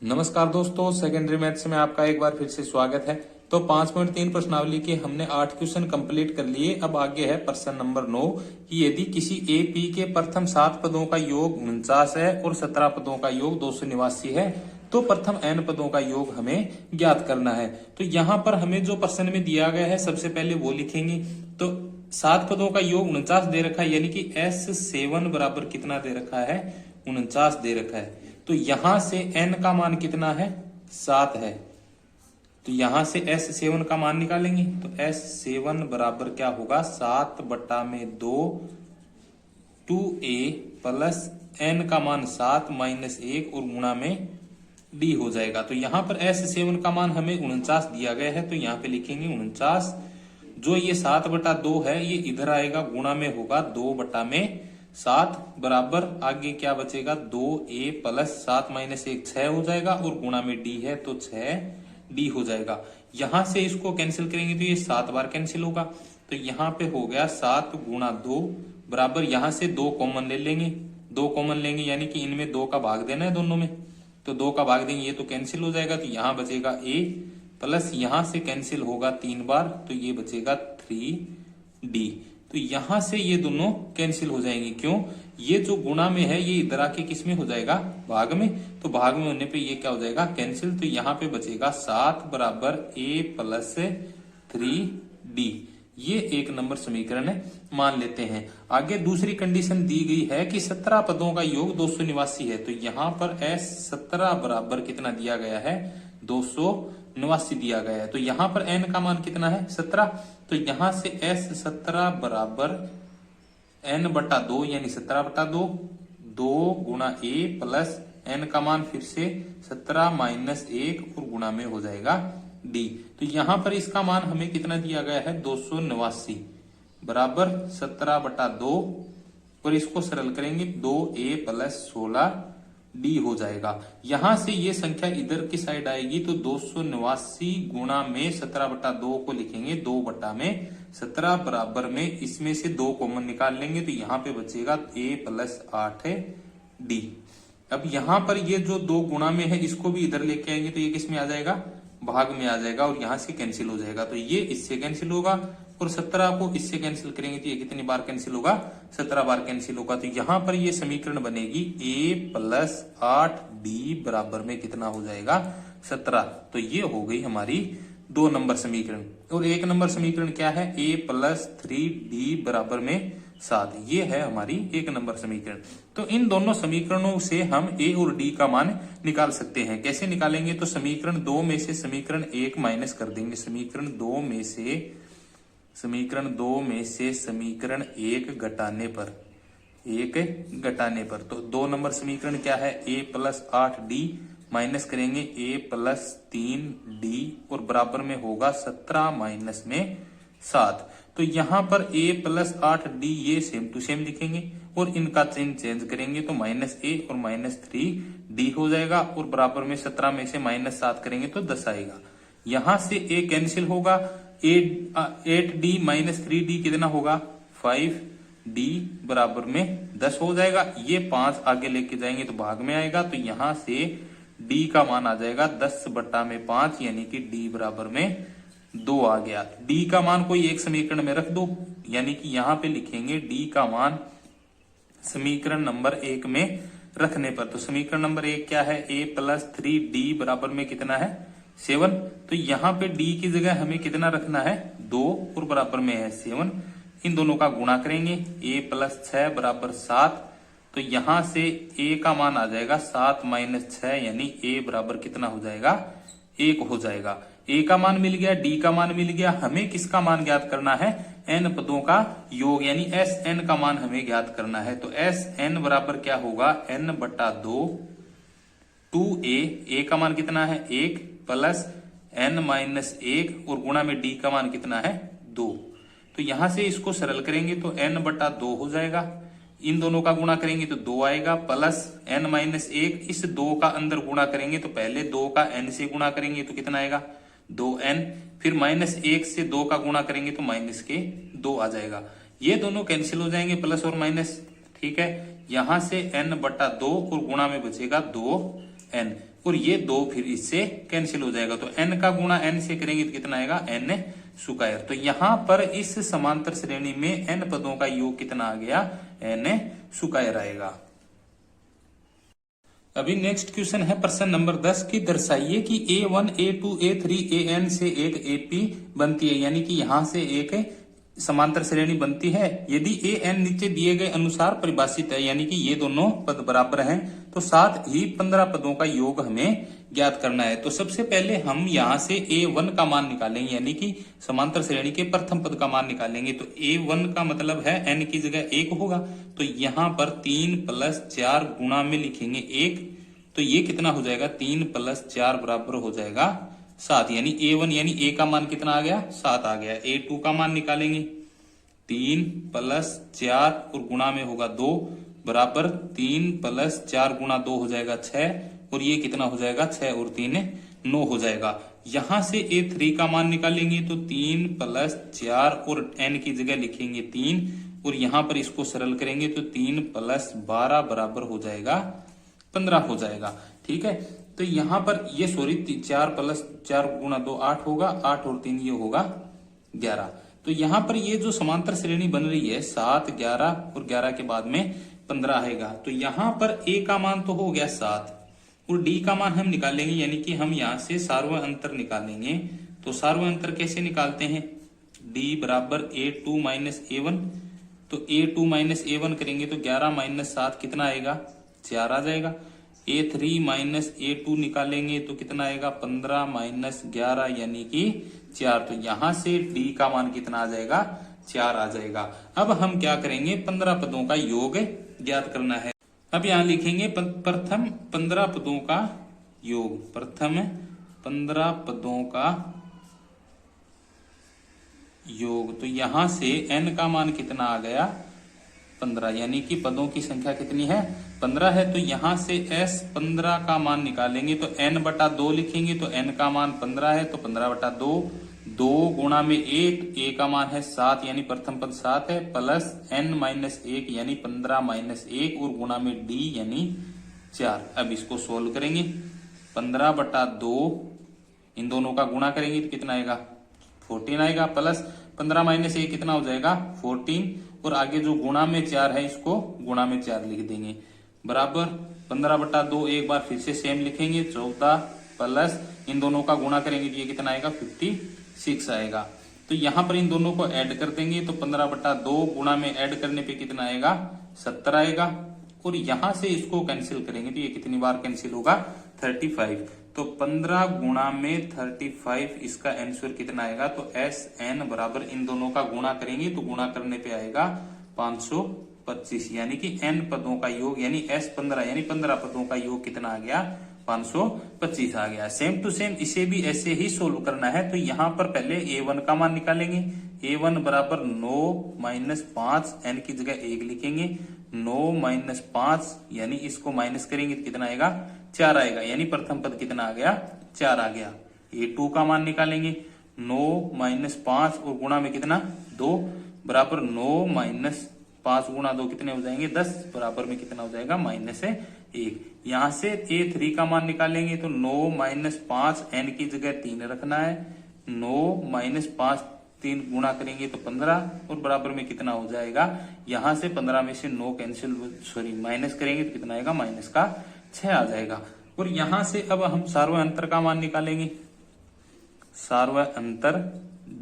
नमस्कार दोस्तों, secondary maths में आपका एक बार फिर से स्वागत है। तो 5.3 प्रश्नावली के हमने 8 क्वेश्चन कंप्लीट कर लिए। अब आगे है प्रश्न नंबर 9 कि यदि किसी ए पी के प्रथम 7 पदों का योग 49 है और 17 पदों का योग 289 है तो प्रथम n पदों का योग हमें ज्ञात करना है। तो यहाँ पर हमें जो प्रश्न में दिया गया है सबसे पहले वो लिखेंगे। तो 7 पदों का योग 49 दे रखा है, यानी कि S7 बराबर कितना दे रखा है, 49 दे रखा है। तो यहां से n का मान कितना है, 7 है। तो यहां से S7 का मान निकालेंगे तो S7 बराबर क्या होगा, 7/2 2a प्लस n का मान 7 माइनस 1 और गुणा में d हो जाएगा। तो यहां पर S7 का मान हमें 49 दिया गया है, तो यहाँ पे लिखेंगे 49। जो ये 7/2 है ये इधर आएगा, गुणा में होगा 2/7 बराबर आगे क्या बचेगा, 2a प्लस 7 माइनस 1 6 हो जाएगा और गुणा में d है तो 6d हो जाएगा। यहां से इसको कैंसिल करेंगे तो ये 7 बार कैंसिल होगा। तो यहाँ पे हो गया 7 गुणा 2 बराबर, यहां से 2 कॉमन ले लेंगे, 2 कॉमन लेंगे यानी कि इनमें 2 का भाग देना है दोनों में, तो 2 का भाग देंगे ये तो कैंसिल हो जाएगा। तो यहाँ बचेगा a प्लस यहां से कैंसिल होगा 3 बार तो ये बचेगा 3d। तो यहां से ये दोनों कैंसिल हो जाएंगे, क्यों, ये जो गुणा में है ये इधर आके किस में हो जाएगा, भाग में। तो भाग में होने पे ये क्या हो जाएगा, कैंसिल। तो यहाँ पे बचेगा 7 बराबर a प्लस 3d। ये एक नंबर समीकरण है, मान लेते हैं। आगे दूसरी कंडीशन दी गई है कि 17 पदों का योग 289 है। तो यहाँ पर S17 बराबर कितना दिया गया है, 289 दिया गया है। तो यहाँ पर n का मान कितना है, 17। तो यहां से S17 बराबर n/2 यानी 17/2 2 गुणा a प्लस n का मान फिर से 17 माइनस 1 और गुणा में हो जाएगा d। तो यहां पर इसका मान हमें कितना दिया गया है, 289 बराबर 17/2 और इसको सरल करेंगे 2a प्लस 16d हो जाएगा। यहां से ये संख्या इधर की साइड आएगी तो 289 गुणा में 17/2 को लिखेंगे 2/17 बराबर में इसमें से 2 कॉमन निकाल लेंगे तो यहाँ पे बचेगा a प्लस 8d। अब यहाँ पर ये जो 2 गुणा में है इसको भी इधर लेके आएंगे तो ये किस में आ जाएगा, भाग में आ जाएगा और यहाँ से कैंसिल हो जाएगा। तो ये इससे कैंसिल होगा और 17 को इससे कैंसिल करेंगे तो ये कितनी बार कैंसिल होगा, 17 बार कैंसिल होगा। तो यहाँ पर ये समीकरण बनेगी a प्लस 8d बराबर में कितना हो जाएगा, 17। तो ये हो गई हमारी 2 नंबर समीकरण। और 1 नंबर समीकरण क्या है, a प्लस 3d बराबर में 7। ये है हमारी 1 नंबर समीकरण। तो इन दोनों समीकरणों से हम a और d का मान निकाल सकते हैं। कैसे निकालेंगे, तो समीकरण 2 में से समीकरण 1 माइनस कर देंगे। समीकरण 2 में से समीकरण 1 घटाने पर तो 2 नंबर समीकरण क्या है, a प्लस 8d माइनस करेंगे a प्लस 3d और बराबर में होगा 17 माइनस में 7। तो यहाँ पर a प्लस 8d ये सेम टू सेम लिखेंगे और इनका चिन्ह चेंज करेंगे तो माइनस a और माइनस 3d हो जाएगा और बराबर में 17 में से माइनस 7 करेंगे तो 10 आएगा। यहां से a कैंसिल होगा, 8d माइनस 3d कितना होगा, 5d बराबर में 10 हो जाएगा। ये 5 आगे लेके जाएंगे तो भाग में आएगा तो यहां से d का मान आ जाएगा 10/5 यानी कि d बराबर में 2 आ गया। d का मान कोई एक समीकरण में रख दो, यानी कि यहाँ पे लिखेंगे d का मान समीकरण नंबर 1 में रखने पर। तो समीकरण नंबर 1 क्या है, a प्लस 3d बराबर में कितना है, 7। तो यहाँ पे d की जगह हमें कितना रखना है, 2 और बराबर में है 7। इन दोनों का गुणा करेंगे, a प्लस 6 बराबर 7। तो यहां से a का मान आ जाएगा 7 माइनस 6 यानी a बराबर कितना हो जाएगा, 1 हो जाएगा। a का मान मिल गया, d का मान मिल गया। हमें किसका मान ज्ञात करना है, n पदों का योग यानी Sn का मान हमें ज्ञात करना है। तो Sn बराबर क्या होगा, n/2 2a का मान कितना है, 1 प्लस n माइनस 1 और गुणा में d का मान कितना है, 2। तो यहां से इसको सरल करेंगे तो n/2 हो जाएगा। इन दोनों का गुणा करेंगे तो 2 आएगा प्लस n माइनस 1, इस 2 का अंदर गुणा करेंगे तो पहले 2 का n से गुणा करेंगे तो कितना आएगा, 2n। फिर माइनस 1 से 2 का गुणा करेंगे तो माइनस के 2 आ जाएगा। ये दोनों कैंसिल हो जाएंगे, प्लस और माइनस, ठीक है। यहां से n/2 और गुणा में बचेगा 2n। और ये 2 फिर इससे कैंसिल हो जाएगा। तो n का गुणा n से करेंगे तो कितना आएगा, n स्क्वायर। तो यहां पर इस समांतर श्रेणी में n पदों का योग कितना आ गया, n स्क्वायर आएगा। अभी नेक्स्ट क्वेश्चन है प्रश्न नंबर 10 की दर्शाइए कि a1 a2 a3 an से एक ap बनती है, यानी कि यहां से एक समांतर श्रेणी बनती है यदि an नीचे दिए गए अनुसार परिभाषित है, यानी कि ये दोनों पद बराबर हैं, तो साथ ही 15 पदों का योग हमें ज्ञात करना है। तो सबसे पहले हम यहाँ से a1 का मान निकालेंगे, यानी कि समांतर श्रेणी के प्रथम पद का मान निकालेंगे। तो a1 का मतलब है n की जगह 1 होगा, तो यहाँ पर 3 + 4 गुणा में लिखेंगे 1, तो ये कितना हो जाएगा, 3 + 4 बराबर हो जाएगा 7, यानी a1 यानी a का मान कितना आ गया, 7 आ गया। a2 का मान निकालेंगे 3 + 4 और गुणा में होगा 2 बराबर 3 + 4 गुणा 2 हो जाएगा 6, और ये कितना हो जाएगा, 6 और 3 9 हो जाएगा। यहां से a3 का मान निकालेंगे तो 3 + 4 और n की जगह लिखेंगे 3, और यहां पर इसको सरल करेंगे तो 3 + 12 बराबर हो जाएगा 15 हो जाएगा। ठीक है, तो यहां पर ये 4 + 4 गुणा 2 8 होगा, 8 और 3 ये होगा 11। तो यहां पर ये जो समांतर श्रेणी बन रही है 7 11 और 11 के बाद में 15 आएगा। तो यहां पर a का मान तो हो गया 7 और d का मान हम निकालेंगे, यानी कि हम यहां से सार्वय अंतर निकालेंगे। तो सार्वय अंतर कैसे निकालते हैं, d बराबर a2 - a1। तो a2 - a1 करेंगे तो 11 - 7 कितना आएगा, 4 आ जाएगा। a3 - a2 निकालेंगे तो कितना आएगा, 15 - 11 यानी कि 4। तो यहां से d का मान कितना आ जाएगा, 4 आ जाएगा। अब हम क्या करेंगे, 15 पदों का योग ज्ञात करना है। अब यहां लिखेंगे प्रथम 15 पदों का योग, प्रथम 15 पदों का योग। तो यहां से n का मान कितना आ गया, 15, यानी कि पदों की संख्या कितनी है, 15 है। तो यहां से s 15 का मान निकालेंगे तो n/2 लिखेंगे, तो n का मान 15 है तो 15/2, 2 गुणा में 1, a का मान है 7 यानी प्रथम पद 7 है, प्लस n - 1 यानी 15 - 1 और गुणा में d यानी 4। अब इसको सोल्व करेंगे, 15/2 इन दोनों का गुणा करेंगे तो कितना आएगा, 14 आएगा, प्लस 15 - 1 कितना हो जाएगा, 14, और आगे जो गुणा में 4 है इसको गुणा में 4 लिख देंगे, बराबर 15/2 एक बार फिर से सेम लिखेंगे 14, प्लस इन दोनों का गुणा करेंगे तो ये कितना आएगा, 56 आएगा। तो यहां पर इन दोनों को ऐड कर देंगे तो 15/2 गुणा में ऐड करने पे कितना आएगा, 70 आएगा, और यहां से इसको कैंसिल करेंगे तो ये कितनी बार कैंसिल होगा, 35। तो 15 गुणा में 35 इसका आंसर कितना आएगा, तो SN बराबर इन दोनों का गुणा करेंगे तो गुणा करने पे आएगा 525, यानी कि n पदों का योग यानी S15 यानी 15 पदों का योग कितना आ गया, 525 आ गया। सेम टू सेम इसे भी ऐसे ही सोल्व करना है। तो यहां पर पहले a1 का मान निकालेंगे, a1 बराबर 9 - 5, n की जगह 1 लिखेंगे, 9 - 5 यानी इसको माइनस करेंगे तो कितना आएगा, 4 आएगा, यानी प्रथम पद कितना आ गया, 4 आ गया। a2 का मान निकालेंगे, 9 - 5 और गुणा में कितना, 2 बराबर 9 - 5 गुणा 2 कितने हो जाएंगे, 10, बराबर में कितना हो जाएगा, -1। यहां से a3 का मान निकालेंगे तो 9 - 5 n की जगह 3 रखना है, 9 - 5 3 गुणा करेंगे तो 15 और बराबर में कितना हो जाएगा, यहां से 15 में से 9 कैंसिल माइनस करेंगे तो कितना आएगा, -6 आ जाएगा। और यहां से अब हम सार्वय अंतर का मान निकालेंगे, सार्वय अंतर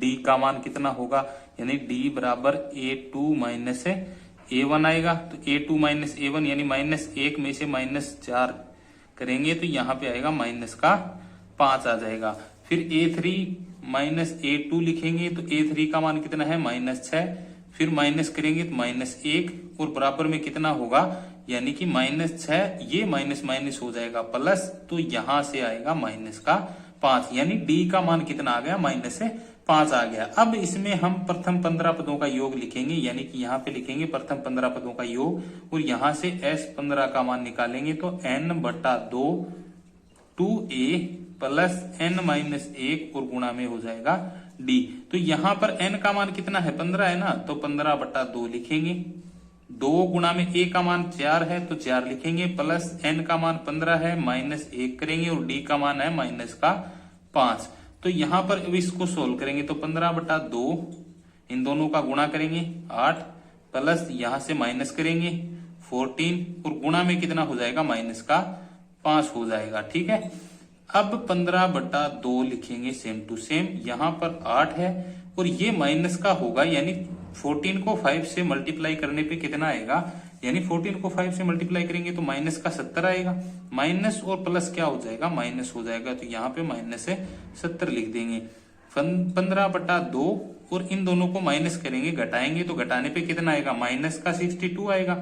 d का मान कितना होगा, यानी d बराबर a2 - a1 आएगा। तो a2 - a1 यानी -1 में से -4 करेंगे तो यहाँ पे आएगा -5 आ जाएगा। फिर a3 - a2 लिखेंगे तो a3 का मान कितना है, -6, फिर माइनस करेंगे तो -1 और बराबर में कितना होगा, यानी कि -6, ये माइनस हो जाएगा प्लस, तो यहां से आएगा -5, यानी d का मान कितना आ गया, -5 आ गया। अब इसमें हम प्रथम 15 पदों का योग लिखेंगे, यानी कि यहाँ पे लिखेंगे प्रथम 15 पदों का योग, और यहां से S15 का मान निकालेंगे तो n/2 2a प्लस n - 1 और गुणा में हो जाएगा d। तो यहां पर n का मान कितना है, 15 है ना, तो 15/2 लिखेंगे, 2 गुणा में a का मान 4 है तो 4 लिखेंगे, प्लस n का मान 15 है, माइनस 1 करेंगे और d का मान है माइनस का 5। तो यहां पर अब इसको सोल्व करेंगे तो 15/2 इन दोनों का गुणा करेंगे 8, प्लस यहां से माइनस करेंगे 14 और गुणा में कितना हो जाएगा माइनस का 5 हो जाएगा। ठीक है, अब 15/2 लिखेंगे सेम टू सेम, यहां पर 8 है और ये माइनस का होगा, यानी 14 को 5 से मल्टीप्लाई करने पे कितना आएगा, यानी 14 को 5 से मल्टीप्लाई करेंगे तो माइनस का 70 आएगा। माइनस और प्लस क्या हो जाएगा, माइनस हो जाएगा, तो यहाँ पे माइनस से 70 लिख देंगे। 15/2 और इन दोनों को माइनस करेंगे, घटाएंगे तो घटाने पे कितना आएगा, माइनस का 62 आएगा,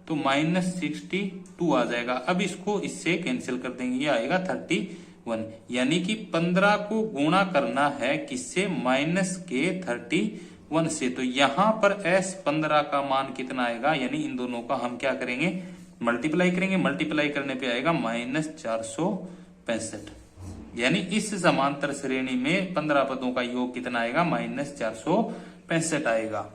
तो माइनस 62 आ जाएगा। अब इसको इससे कैंसिल कर देंगे, ये आएगा 31, यानी कि 15 को गुणा करना है किससे, माइनस के 31 से। तो यहां पर S15 का मान कितना आएगा, यानी इन दोनों का हम क्या करेंगे, मल्टीप्लाई करेंगे, मल्टीप्लाई करने पे आएगा माइनस 465, यानी इस समांतर श्रेणी में 15 पदों का योग कितना आएगा, माइनस 465 आएगा।